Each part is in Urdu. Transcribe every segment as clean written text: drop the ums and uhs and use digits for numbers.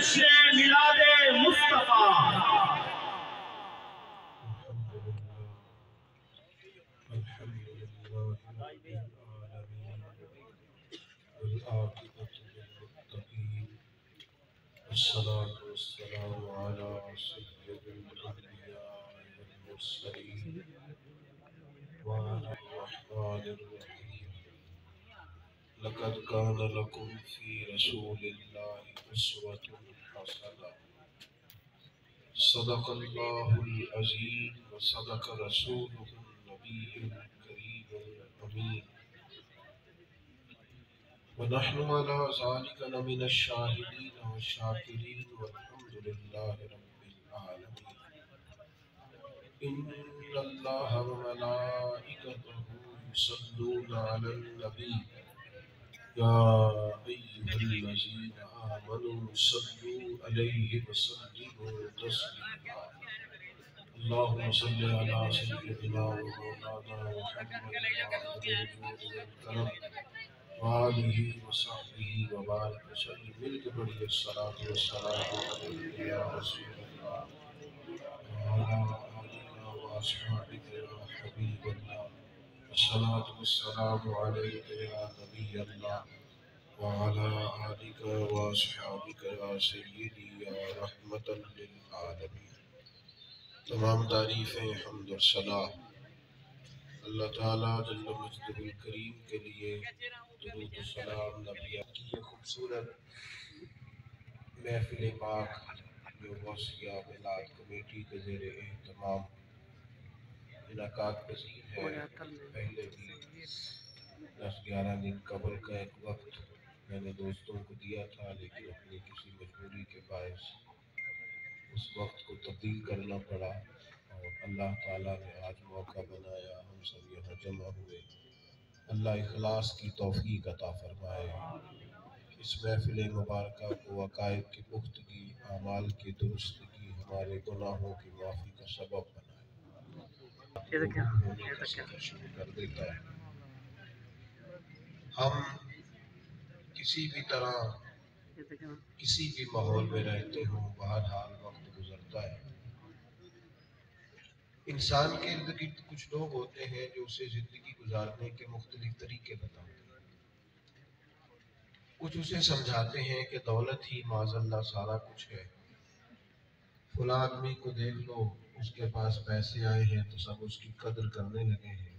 جشن میلاد مصطفیٰ۔ والصلاة والسلام على سيد الأنبياء والمرسلين وعلى الرحمن الرحيم لقد كان لكم في رسول الله أسوة حسنة صدق الله العظيم وصدق رسوله النبي الكريم الأمين ونحن على ذلك لمن الشاهدين والشاكرين والحمد لله رب العالمين إن الله وملائكته يصلون على النبي يا أيها الذين آمنوا صلوا عليه وسلموا تسليما اللهم صل على سيدنا ومولانا محمد وعلى الكرم وآلہ وصحبہ وبارک وسلم مل کے پڑھیے الصلاۃ والسلام علیک یا رسول اللہ وعلی آلک واصحابک یا حبیب اللہ الصلاۃ والسلام علیک یا نبی اللہ وعلی آلک واصحابک یا سیدی یا رحمۃ للعالمین۔ تمام تعریفیں حمد و ثنا اللہ تعالیٰ جل مجدہ الکریم کے لیے، درود و سلام نبی کی یہ خوبصورت محفل پاک جو غوثیہ میلاد کمیٹی کے زیر اہتمام انعقاد پذیر ہے۔ پہلے بھی 10-11 دن قبل کا ایک وقت میں نے دوستوں کو دیا تھا، لیکن اپنی کسی مجبوری کے باعث اس وقت کو تبدیل کرنا پڑا، اور اللہ تعالیٰ نے آج موقع بنایا، ہم سب یہاں جمع ہوئے۔ اللہ اخلاص کی توفیق عطا فرمائے، اس محفل مبارکہ کو عقائد کی پختگی، اعمال کی درستگی، ہمارے گناہوں کی معافی کا سبب بنائے۔ شروع کر دیتا ہے۔ ہم کسی بھی طرح کسی بھی ماحول میں رہتے ہوں، بہرحال وقت گزرتا ہے۔ انسان کے ارد گرد کچھ لوگ ہوتے ہیں جو اسے زندگی گزارنے کے مختلف طریقے بتاتے ہیں۔ کچھ اسے سمجھاتے ہیں کہ دولت ہی معاذ اللہ سارا کچھ ہے، فلاں آدمی کو دیکھ لو، اس کے پاس پیسے آئے ہیں تو سب اس کی قدر کرنے لگے ہیں،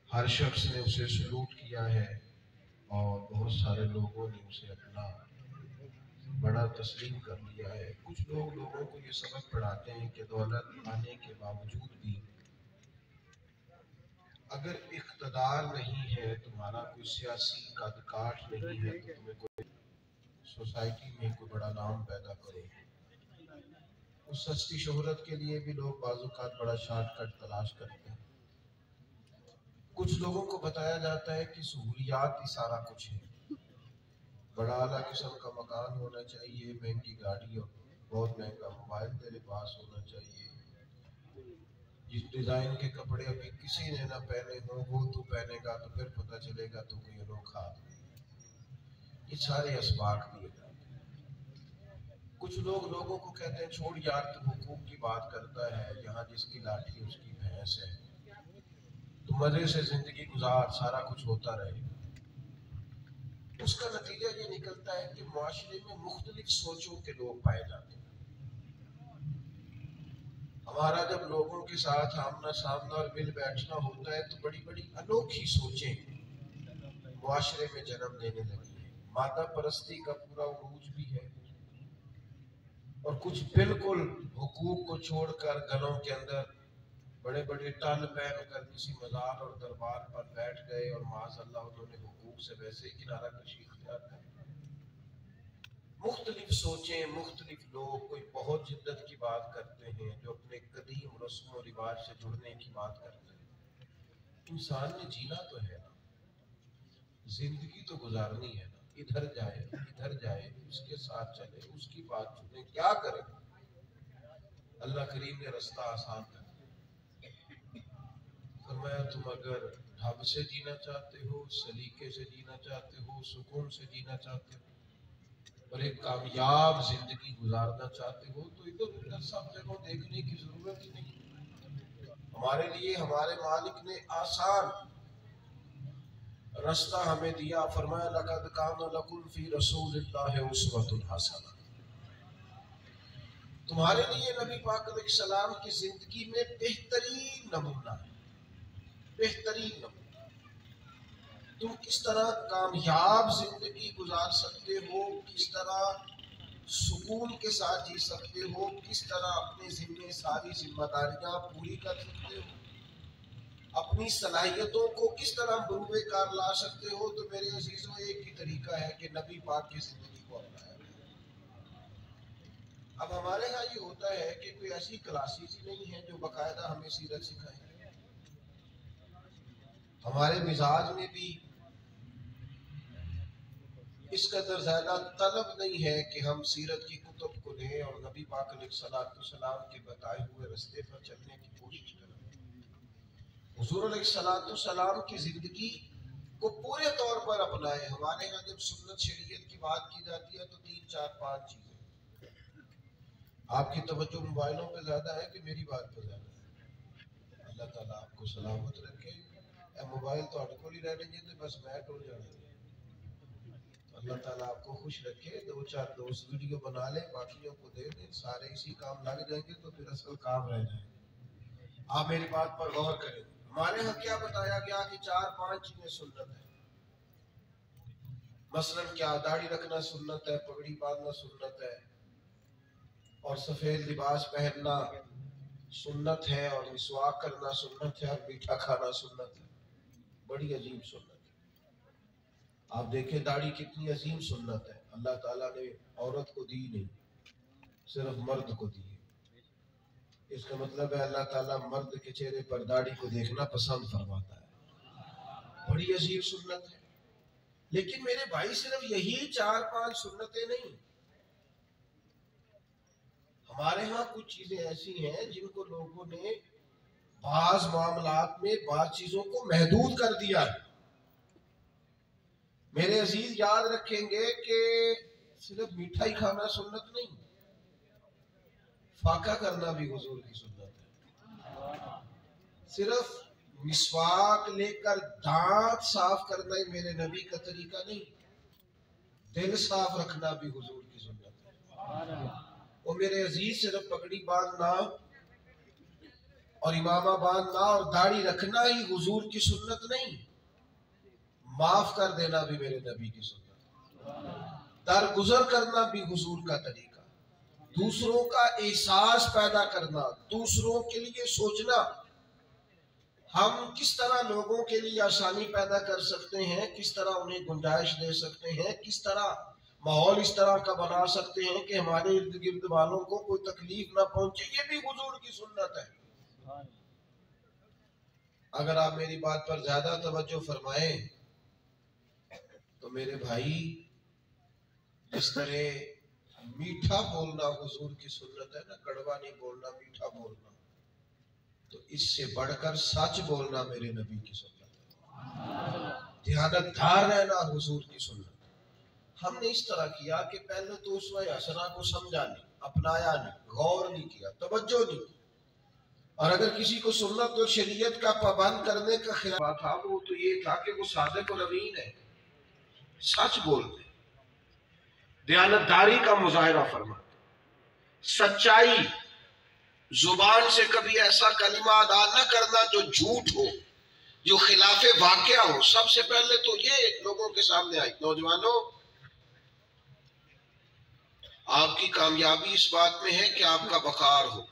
ہر شخص نے اسے سلوٹ کیا ہے، اور بہت سارے لوگوں نے اسے اپنا بڑا تسلیم کر لیا ہے۔ کچھ لوگ لوگوں کو یہ سبق پڑھاتے ہیں کہ دولت آنے کے باوجود بھی اگر اقتدار نہیں ہے، تمہارا کوئی سیاسی قد کاٹ نہیں ہے، تو تمہیں کوئی سوسائٹی میں کوئی بڑا نام پیدا کرو۔ اس سستی شہرت کے لیے بھی لوگ بعض اوقات بڑا شارٹ کٹ تلاش کرتے ہیں۔ کچھ لوگوں کو بتایا جاتا ہے کہ سہولیات ہی سارا کچھ ہے، بڑا اعلیٰ قسم کا مکان ہونا چاہیے، مہنگی گاڑی اور بہت مہنگا موبائل تیرے پاس ہونا چاہیے، جس ڈیزائن کے کپڑے ابھی کسی نے نہ پہنے ہوں وہ تو پہنے گا تو پھر پتہ چلے گا تو کوئی انوکھا آدمی۔ یہ سارے اسباق دیے جاتے ہیں۔ کچھ لوگ لوگوں کو کہتے ہیں چھوڑ یار، تو حقوق کی بات کرتا ہے، یہاں جس کی لاٹھی اس کی بھینس ہے، تو مزے سے زندگی گزار، سارا کچھ ہوتا رہے۔ اس کا نتیجہ یہ نکلتا ہے کہ معاشرے میں مختلف سوچوں کے لوگ پائے جاتے ہیں۔ ہمارا جب لوگوں کے ساتھ آمنا سامنا اور مل بیٹھنا ہوتا ہے تو بڑی بڑی انوکھی سوچیں معاشرے میں جنم لینے لگی ہیں۔ مادہ پرستی کا پورا عروج بھی ہے، اور کچھ بالکل حقوق کو چھوڑ کر گلوں کے اندر بڑے بڑے ٹال پہن کر کسی مزار اور دربار پر بیٹھ گئے، اور معاذ اللہ انہوں نے حقوق سے ویسے ہی کنارہ کشی اختیار کر۔ مختلف سوچیں، مختلف لوگ، کوئی بہت جدت کی بات کرتے ہیں، جو اپنے قدیم رسم و رواج سے جڑنے کی بات کرتے ہیں۔ انسان نے جینا تو ہے نا، زندگی تو گزارنی ہے نا، ادھر جائے، اس کے ساتھ چلے، اس کی بات سنے، کیا کرے؟ اللہ کریم نے رستہ آسان کر دیا۔ فرمایا تم اگر ڈھب سے جینا چاہتے ہو، سلیقے سے جینا چاہتے ہو، سکون سے جینا چاہتے ہو، اور ایک کامیاب زندگی گزارنا چاہتے ہو تو ادھر ادھر سب جگہ دیکھنے کی ضرورت ہی نہیں۔ ہمارے لیے ہمارے مالک نے آسان رستہ ہمیں دیا، فرمایا لَقَدْ كَانَ لَكُمْ فِي رَسُولِ اللَّهِ أُسْوَةٌ حَسَنَةٌ۔ تمہارے لیے نبی پاک علیہ السلام کی زندگی میں بہترین نمونہ ہے، بہترین نمونہ۔ تم کس طرح کامیاب زندگی گزار سکتے ہو، کس طرح سکون کے ساتھ جی سکتے ہو، کس طرح اپنے ذمہ ساری ذمہ داریاں پوری کر سکتے ہو، اپنی صلاحیتوں کو کس طرح بروئے کار لا سکتے ہو، تو میرے عزیزوں ایک ہی طریقہ ہے کہ نبی پاک کی زندگی کو اپنایا۔ اب ہمارے ہاں یہ ہوتا ہے کہ کوئی ایسی کلاسز ہی نہیں ہے جو باقاعدہ ہمیں سیرت سکھائیں۔ ہمارے مزاج میں بھی اس قدر زیادہ طلب نہیں ہے کہ ہم سیرت کی کتب کو لیں اور نبی پاک علیہ السلام کے بتائے ہوئے رستے پر چلنے کی کوشش کریں، حضور علیہ السلام کی زندگی کو پورے طور پر اپنائیں۔ ہمارے یہاں جب سنت شریعت کی بات کی جاتی ہے تو 3 4 5 چیزیں۔ آپ کی توجہ موبائلوں پہ زیادہ ہے کہ میری بات پہ زیادہ ہے؟ اللہ تعالیٰ آپ کو سلامت رکھے۔ اے موبائل تو اٹھ کو نہیں رہنے جیتے، بس میں ٹول جانے دیں۔ اللہ تعالیٰ آپ کو خوش رکھے۔ 2 4 دوست ویڈیو بنا لیں، باقیوں کو دے دیں، سارے اسی کام لگ جائیں گے تو پھر اصل کام رہ جائے گا۔ آپ میری بات پر غور کریں۔ ہمارے ہاں کیا بتایا گیا کہ 4 5 چیزیں سنت ہیں۔ مثلاً کیا داڑھی رکھنا سنت ہے، پگڑی باندھنا سنت ہے، اور سفید لباس پہننا سنت ہے، اور مسواک کرنا سنت ہے، اور میٹھا کھانا سنت ہے۔ بڑی عظیم سنت ہے۔ آپ دیکھیں داڑھی کتنی عظیم سنت ہے، اللہ تعالیٰ نے عورت کو دی نہیں، صرف مرد کو دی ہے۔ اس کا مطلب ہے اللہ تعالیٰ مرد کے چہرے پر داڑھی کو دیکھنا پسند فرماتا ہے۔ بڑی عظیم سنت ہے۔ لیکن میرے بھائی صرف یہی 4 5 سنتیں نہیں، ہمارے ہاں کچھ چیزیں ایسی ہیں جن کو لوگوں نے بعض معاملات میں بعض چیزوں کو محدود کر دیا ہے۔ میرے عزیز یاد رکھیں گے کہ صرف میٹھا ہی کھانا سنت نہیں، فاقہ کرنا بھی حضور کی سنت ہے۔ صرف مسواک لے کر دانت صاف کرنا ہی میرے نبی کا طریقہ نہیں، دل صاف رکھنا بھی حضور کی سنت ہے۔ وہ میرے عزیز صرف پگڑی باندھنا اور امامہ باندھنا اور داڑھی رکھنا ہی حضور کی سنت نہیں، معاف کر دینا بھی میرے نبی کی سنت ہے۔ درگزر کرنا بھی حضور کا طریقہ، دوسروں کا احساس پیدا کرنا، دوسروں کے لیے سوچنا، ہم کس طرح لوگوں کے لیے آسانی پیدا کر سکتے ہیں، کس طرح انہیں گنجائش دے سکتے ہیں، کس طرح ماحول اس طرح کا بنا سکتے ہیں کہ ہمارے ارد گرد والوں کو کوئی تکلیف نہ پہنچے، یہ بھی حضور کی سنت ہے۔ اگر آپ میری بات پر زیادہ توجہ فرمائیں تو میرے بھائی جس طرح میٹھا بولنا حضور کی سنت ہے نا، کڑوا نہیں بولنا، میٹھا بولنا، تو اس سے بڑھ کر سچ بولنا میرے نبی کی سنت ہے۔ دیانتدار رہنا حضور کی سنت ہے۔ ہم نے اس طرح کیا کہ پہلے تو اسوہ حسنہ کو سمجھا نہیں، اپنایا نہیں، غور نہیں کیا، توجہ نہیں کی، اور اگر کسی کو سنت اور شریعت کا پابند کرنے کا خیال تھا وہ تو یہ تھا کہ وہ صادق اور امین ہے، سچ بولتے، دیانتداری کا مظاہرہ فرماتے، سچائی، زبان سے کبھی ایسا کلمہ ادا نہ کرنا جو جھوٹ ہو، جو خلاف واقعہ ہو۔ سب سے پہلے تو یہ لوگوں کے سامنے آئی۔ نوجوانوں، آپ کی کامیابی اس بات میں ہے کہ آپ کا وقار ہو۔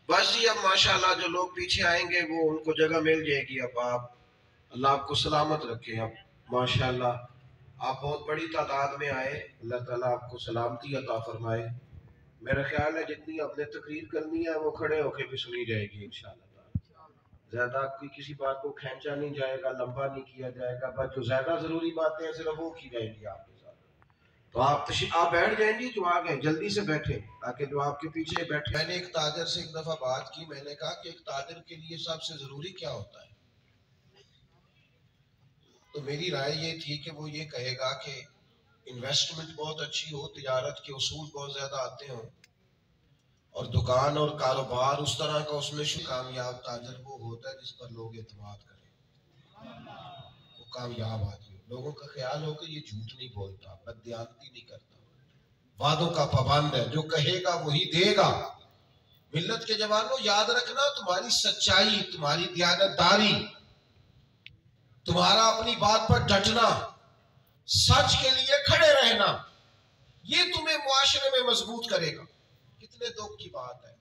بس جی اب ماشاءاللہ جو لوگ پیچھے آئیں گے وہ ان کو جگہ مل جائے گی۔ اب آپ اللہ آپ کو سلامت رکھے۔ اب ماشاءاللہ آپ بہت بڑی تعداد میں آئے، اللہ تعالیٰ آپ کو سلامتی عطا فرمائے۔ میرا خیال ہے جتنی آپ نے تقریر کرنی ہے وہ کھڑے ہو کے بھی سنی جائے گی انشاءاللہ۔ زیادہ کوئی کسی بات کو کھینچا نہیں جائے گا، لمبا نہیں کیا جائے گا، بس جو زیادہ ضروری باتیں ہیں صرف وہ کی جائیں گی آپ کے ساتھ۔ تو آپ بیٹھ جائیں گی، جو آگے جلدی سے بیٹھیں تاکہ جو آپ کے پیچھے بیٹھے۔ میں نے ایک تاجر سے ایک دفعہ بات کی، میں نے کہا کہ ایک تاجر کے لیے سب سے ضروری کیا ہوتا ہے؟ تو میری رائے یہ تھی کہ وہ یہ کہے گا کہ انویسٹمنٹ بہت اچھی ہو، تجارت کے اصول بہت زیادہ آتے ہوں، اور دکان اور کاروبار اس طرح کا اس میں کامیاب تاجر وہ ہوتا ہے جس پر لوگ اعتماد کریں، وہ کامیاب آدمی، لوگوں کا خیال ہو کہ یہ جھوٹ نہیں بولتا، بددیانتی نہیں کرتا، وعدوں کا پابند ہے، جو کہے گا وہی دے گا۔ ملت کے جوانوں یاد رکھنا، تمہاری سچائی، تمہاری دیانتداری، تمہارا اپنی بات پر ڈٹنا، سچ کے لیے کھڑے رہنا، یہ تمہیں معاشرے میں مضبوط کرے گا۔ کتنے دکھ کی بات ہے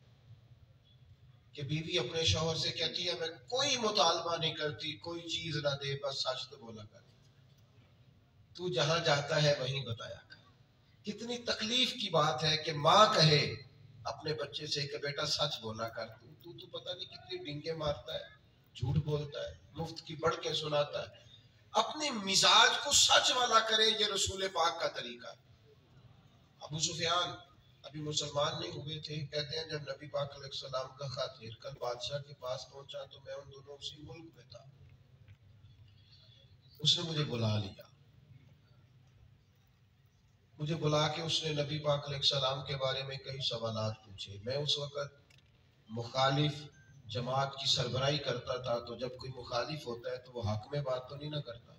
کہ بیوی اپنے شوہر سے کہتی ہے میں کوئی مطالبہ نہیں کرتی، کوئی چیز نہ دے، بس سچ تو بولا کر، تو جہاں جاتا ہے وہیں بتایا کر۔ کتنی تکلیف کی بات ہے کہ ماں کہے اپنے بچے سے کہ بیٹا سچ بولا کر، تو پتہ نہیں کتنی ڈنگے مارتا ہے، جھوٹ بولتا ہے، مفت کی بڑھ کے سناتا ہے۔ اپنے مزاج کو سچ والا کرے، یہ رسول پاک کا طریقہ ہے۔ ابو سفیان ابھی مسلمان نہیں ہوئے تھے، کہتے ہیں جب نبی پاک علیہ السلام کا خط ہرقل بادشاہ کے پاس پہنچا تو میں ان دونوں اسی ملک میں تھا، اس نے مجھے بلا لیا، مجھے بلا کے اس نے نبی پاک علیہ السلام کے بارے میں کئی سوالات پوچھے۔ میں اس وقت مخالف جماعت کی سربراہی کرتا تھا، تو جب کوئی مخالف ہوتا ہے تو وہ حق میں بات تو نہیں نہ کرتا،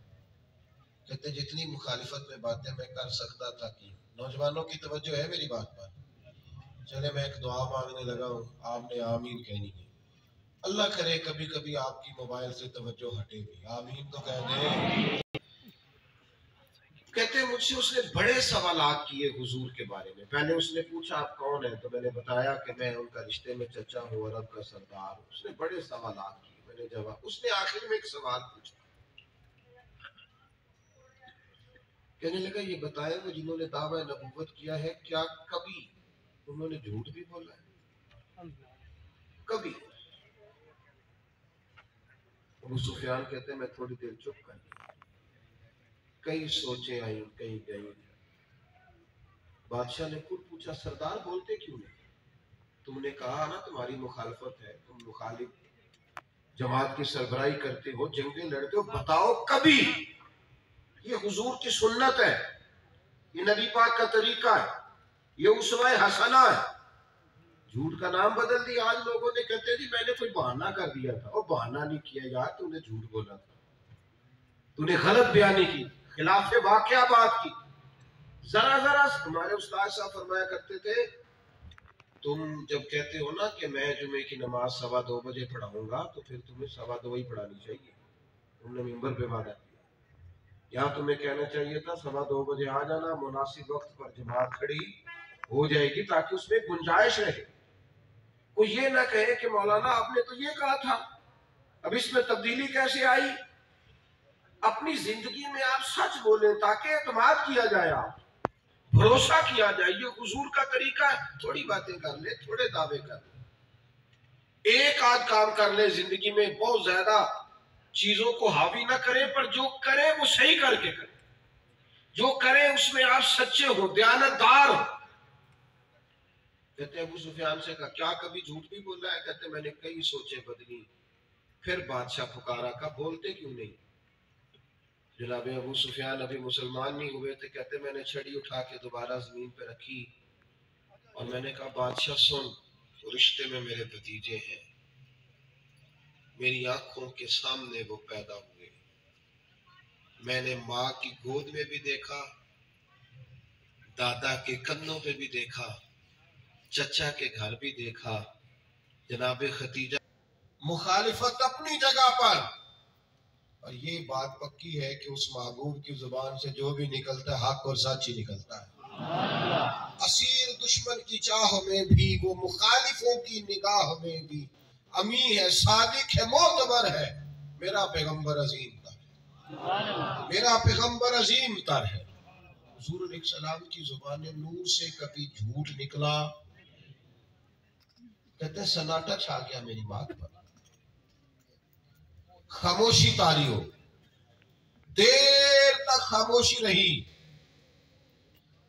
کہتے جتنی مخالفت میں باتیں میں کر سکتا تھا کی۔ نوجوانوں کی توجہ ہے میری بات پر؟ چلے میں ایک دعا مانگنے لگا ہوں، آپ نے آمین کہنی ہے۔ اللہ کرے کبھی کبھی آپ کی موبائل سے توجہ ہٹے بھی، آمین تو کہہ دیں۔ کہتے ہیں مجھ سے اس نے بڑے سوالات کیے حضور کے بارے میں۔ پہلے اس نے پوچھا آپ کون ہیں، تو میں نے بتایا کہ میں ان کا رشتے میں چچا ہوں، عرب کا سردار ہوں۔ اس نے بڑے سوالات کیے، میں نے جواب، اس نے آخر میں ایک سوال پوچھا، کہنے لگا یہ بتائیں وہ جنہوں نے دعویٰ نبوت کیا ہے کیا کبھی انہوں نے جھوٹ بھی بولا ہے؟ کبھی؟ ابو سفیان کہتے ہیں میں تھوڑی دیر چپ کر گیا، کئی سوچیں آئیں کئی گئیں۔ بادشاہ نے خود پوچھا سردار بولتے کیوں نہیں؟ تم نے کہا نا تمہاری مخالفت ہے، تم مخالف جماعت کی سربراہی کرتے ہو، جنگیں لڑتے ہو، بتاؤ کبھی؟ یہ حضور کی سنت ہے، یہ نبی پاک کا طریقہ ہے، یہ اسوہ حسنہ ہے۔ جھوٹ کا نام بدل دیا آج لوگوں نے، کہتے جی میں نے کوئی بہانہ کر دیا تھا۔ اور بہانہ نہیں کیا یار، تو نے جھوٹ بولا تھا، تو نے غلط بیانی کی، خلاف واقعہ بات کی۔ ذرا ہمارے استاد صاحب فرمایا کرتے تھے تم جب کہتے ہو نا کہ میں جمعے کی نماز 2:15 بجے پڑھاؤں گا تو پھر تمہیں 2:15 ہی پڑھانی چاہیے، تم نے منبر پہ وعدہ کیا۔ یہاں تمہیں کہنا چاہیے تھا 2:15 بجے آ جانا، مناسب وقت پر جماعت کھڑی ہو جائے گی تاکہ اس میں گنجائش رہے۔ کوئی یہ نہ کہے کہ مولانا آپ نے تو یہ کہا تھا، اب اس میں تبدیلی کیسے آئی؟ اپنی زندگی میں آپ سچ بولیں تاکہ اعتماد کیا جائے، آپ بھروسہ کیا جائے۔ یہ حضور کا طریقہ ہے، تھوڑی باتیں کر لے، تھوڑے دعوے کر لے، ایک آدھ کام کر لے زندگی میں، بہت زیادہ چیزوں کو حاوی نہ کرے، پر جو کرے وہ صحیح کر کے کرے، جو کرے اس میں آپ سچے ہو، دیانتدار ہو۔ کہتے ہیں ابو سفیان سے کہا کیا کبھی جھوٹ بھی بولا ہے؟ کہتے میں نے کئی سوچیں بدلی، پھر بادشاہ پکارا، کہا بولتے کیوں نہیں؟ جناب ابو سفیان ابھی مسلمان نہیں ہوئے تھے، کہتے میں نے چھڑی اٹھا کے دوبارہ زمین پہ رکھی اور میں نے کہا بادشاہ سن، رشتے میں میرے بھتیجے ہیں، میری آنکھوں کے سامنے وہ پیدا ہوئے، میں نے ماں کی گود میں بھی دیکھا، دادا کے کندھوں پہ بھی دیکھا، چچا کے گھر بھی دیکھا، جناب ختیجہ مخالفت اپنی جگہ پر، اور یہ بات پکی ہے کہ اس محبوب کی زبان سے جو بھی نکلتا ہے حق اور سچ ہی نکلتا ہے۔ اسیر دشمن کی چاہ میں بھی، وہ مخالفوں کی نگاہ میں بھی، امی ہے، صادق ہے، معتبر ہے، میرا پیغمبر عظیم تر ہے، میرا پیغمبر عظیم تر ہے۔ حضور علیہ السلام کی زبان نور سے کبھی جھوٹ نکلا؟ کہتے ہیں سناٹا چھا گیا میری بات پر، خاموشی طاری ہو، دیر تک خاموشی رہی۔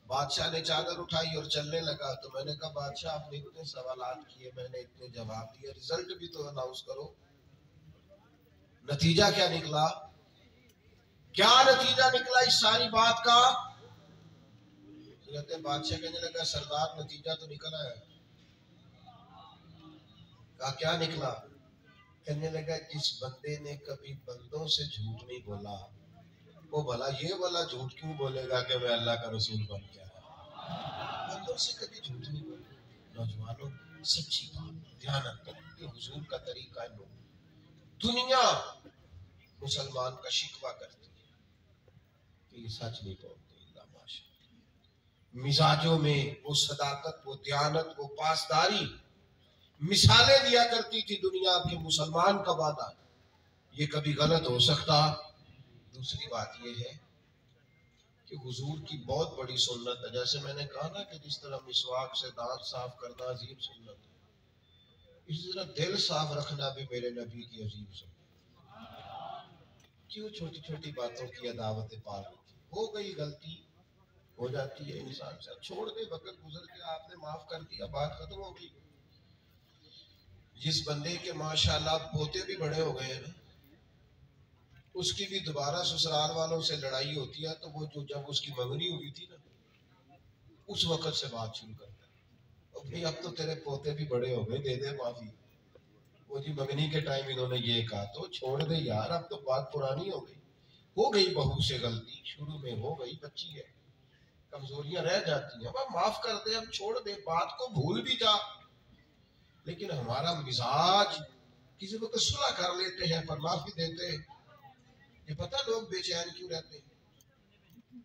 بادشاہ نے چادر اٹھائی اور چلنے لگا، تو میں نے کہا بادشاہ آپ نے اتنے سوالات کیے، میں نے اتنے جواب دیے، رزلٹ بھی تو اناؤنس کرو، نتیجہ کیا نکلا؟ کیا نتیجہ نکلا اس ساری بات کا؟ کہتے ہیں بادشاہ کہنے لگا سردار نتیجہ تو نکل آیا. کہا کیا نکلا؟ کہنے لگا جس بندے نے کبھی بندوں سے جھوٹ نہیں بولا وہ بھلا یہ والا جھوٹ کیوں بولے گا کہ میں اللہ کا رسول بن گیا. بندوں سے کبھی جھوٹ نہیں بولے. نوجوانوں سچی بات دھیان رکھیں کہ حضور کا طریقہ لو. دنیا مسلمان کا شکوہ کرتی ہے کہ یہ سچ نہیں بولتے. اللہ ماشاء مزاجوں میں وہ صداقت وہ دیانت وہ پاسداری مثالیں دیا کرتی تھی دنیا کے مسلمان کا وعدہ یہ کبھی غلط ہو سکتا. دوسری بات یہ ہے کہ حضور کی بہت بڑی سنت ہے. جیسے میں نے کہا نا کہ جس طرح مسواک سے دانت صاف کرنا عظیم سنت ہے اسی طرح دل صاف رکھنا بھی میرے نبی کی عظیم سنت ہے. کیوں چھوٹی چھوٹی باتوں کی عداوت پال ہو گئی غلطی ہو جاتی ہے انسان سے چھوڑ دے وقت گزر کے آپ نے معاف کر دیا بات ختم ہو گئی. جس بندے کے ماشاءاللہ پوتے بھی بڑے ہو گئے ہیں نا اس کی بھی دوبارہ سسرال والوں سے لڑائی ہوتی ہے تو وہ جو جب اس کی منگنی ہوئی تھی نا اس وقت سے بات شروع کرتا ہے بھئی اب تو تیرے پوتے بھی بڑے ہو گئے دے دے معافی. وہ جی منگنی کے ٹائم انہوں نے یہ کہا تو چھوڑ دے یار اب تو بات پرانی ہو گئی بہو سے غلطی شروع میں ہو گئی بچی ہے کمزوریاں رہ جاتی ہیں اب معاف کر دے اب چھوڑ دے بات کو بھول بھی جا. لیکن ہمارا مزاج کسی وقت صلح کر لیتے ہیں پر معافی دیتے ہیں. یہ پتہ لوگ بے چین کیوں رہتے ہیں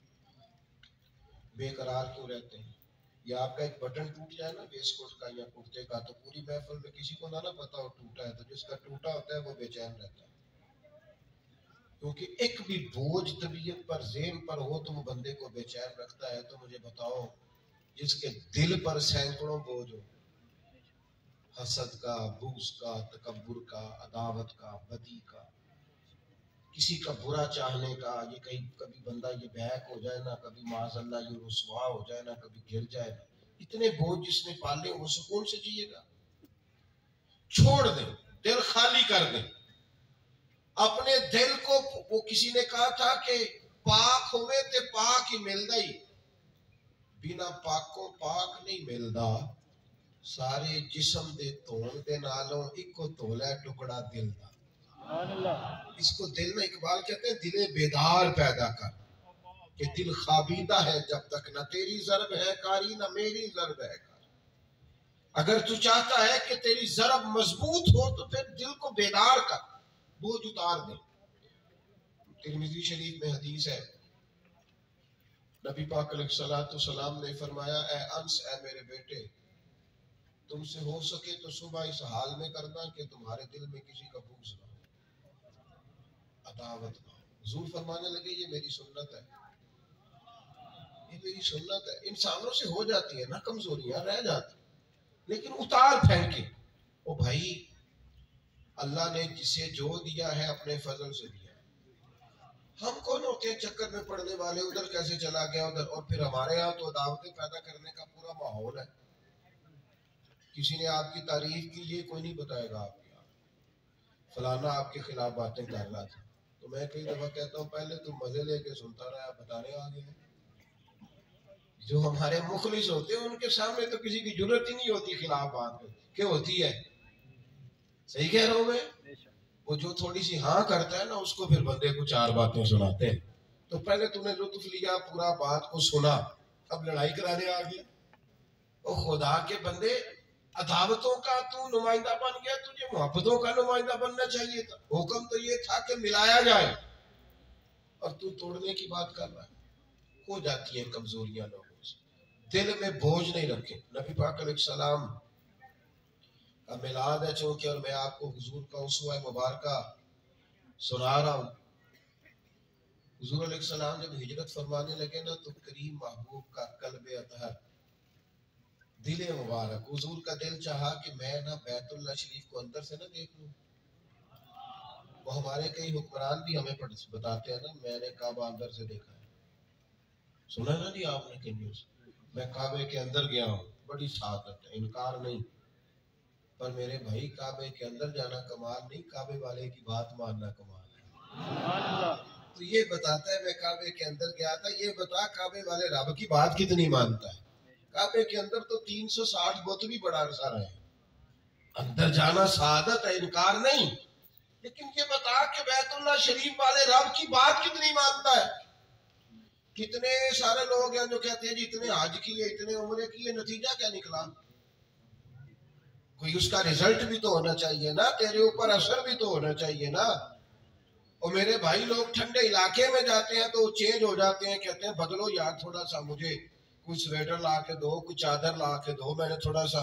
بے قرار کیوں رہتے ہیں. یا آپ کا ایک بٹن ٹوٹ جائے نا ویسٹ کوٹ کا یا کرتے کا تو پوری محفل میں کسی کو نہ پتا ہو ٹوٹا ہے تو جس کا ٹوٹا ہوتا ہے وہ بے چین رہتا ہے. کیونکہ ایک بھی بوجھ طبیعت پر ذہن پر ہو تو وہ بندے کو بے چین رکھتا ہے. تو مجھے بتاؤ جس کے دل پر سینکڑوں بوجھ ہو حسد کا بغض کا تکبر کا عداوت کا بدی کا کسی کا برا چاہنے کا یہ کبھی بندہ یہ بہک ہو جائے نا کبھی معاذ اللہ یہ رسوا ہو جائے نا کبھی گر جائے نا اتنے بوجھ جس نے پالے وہ سکون سے جیے گا. چھوڑ دیں دل خالی کر دیں اپنے دل کو. وہ کسی نے کہا تھا کہ پاک ہوئے تے پاک ہی ملدا ہی بنا پاکوں پاک نہیں ملدا. سارے جسم دے دھون دے نالوں ایک کو دھولا ٹکڑا دل دا. اس کو دل میں اقبال کہتے ہیں دل بیدار پیدا کر کہ دل خوابیدہ ہے جب تک نہ تیری ضرب ہے کاری نہ میری ضرب ہے کاری. اگر تو چاہتا ہے کہ تیری ضرب مضبوط ہو تو پھر دل کو بیدار کر بوجھ اتار دے. ترمذی شریف میں حدیث ہے نبی پاک علیہ الصلوۃ والسلام نے فرمایا اے انس اے میرے بیٹے تم سے ہو سکے تو صبح اس حال میں کرنا کہ تمہارے دل میں کسی کا بغض نہ ہو عداوت نہ ہو. حضور فرمانے لگے یہ میری سنت ہے یہ میری سنت ہے. انسانوں سے ہو جاتی ہے نا کمزوریاں رہ جاتی لیکن اتار پھینکے. او بھائی اللہ نے جسے جو دیا ہے اپنے فضل سے دیا ہے. ہم کون ہوتے ہیں چکر میں پڑنے والے ادھر کیسے چلا گیا ادھر. اور پھر ہمارے ہاں تو دعوتیں پیدا کرنے کا پورا ماحول ہے. کسی نے آپ کی تعریف کی یہ کوئی نہیں بتائے گا آپ کی فلانا آپ کے خلاف باتیں کر رہا تھا. تو میں کئی دفعہ کہتا ہوں پہلے تو مزے لے کے سنتا رہا بتانے آگے. جو ہمارے مخلص ہوتے ہیں ان کے سامنے تو کسی کی ضرورت ہی نہیں ہوتی خلاف بات میں. کیا ہوتی ہے صحیح کہہ رہا ہوں میں. وہ جو تھوڑی سی ہاں کرتا ہے نا اس کو پھر بندے کو چار باتیں سناتے ہیں. تو پہلے تم نے لطف لیا پورا بات کو سنا اب لڑائی کرانے آ گیا. او خدا کے بندے عداوتوں کا تو نمائندہ بن گیا تجھے محبتوں کا نمائندہ بننا چاہیے تھا. حکم تو یہ تھا کہ ملایا جائے اور تو توڑنے کی بات کر رہا ہے. ہو جاتی ہیں کمزوریاں لوگوں سے. دل میں بوجھ نہیں رکھے. نبی پاک علیہ السلام کا میلاد ہے چونکہ اور میں آپ کو حضور کا اسوہ مبارکہ سنا رہا ہوں. حضور علیہ السلام جب ہجرت فرمانے لگے نا تو کریم محبوب کا قلب اطہر دل مبارک حضور کا دل چاہا کہ میں نہ بیت اللہ شریف کو اندر سے نہ دیکھ لوں. وہ ہمارے کئی حکمران بھی ہمیں بتاتے ہیں نا میں نے کعبہ اندر سے دیکھا ہے. سنا نا جی آپ نے کہ نیوز میں کعبے کے اندر گیا ہوں بڑی سعادت ہے انکار نہیں. پر میرے بھائی کعبے کے اندر جانا کمال نہیں کعبے والے کی بات ماننا کمال ہے. تو یہ بتاتا ہے میں کعبے کے اندر گیا تھا، یہ بتا کعبے والے رب کی بات کتنی مانتا ہے؟ کعبے کے اندر تو 360 بت بھی بڑا عرصہ رہے، اندر جانا سعادت ہے، انکار نہیں، لیکن یہ بتا کہ بیت اللہ شریف والے رب کی بات کتنی مانتا ہے؟ کتنے سارے لوگ ہیں جو کہتے ہیں جی اتنے حج کیے، اتنے عمرے کیے، نتیجہ کیا نکلا؟ کوئی اس کا رزلٹ بھی تو ہونا چاہیے نا، تیرے اوپر اثر بھی تو ہونا چاہیے نا۔ اور میرے بھائی لوگ ٹھنڈے علاقے میں جاتے ہیں تو چینج ہو جاتے ہیں، کہتے ہیں بدلو یار تھوڑا سا، مجھے کچھ سویٹر لا کے دو، کچھ چادر لا کے دو، میں نے تھوڑا سا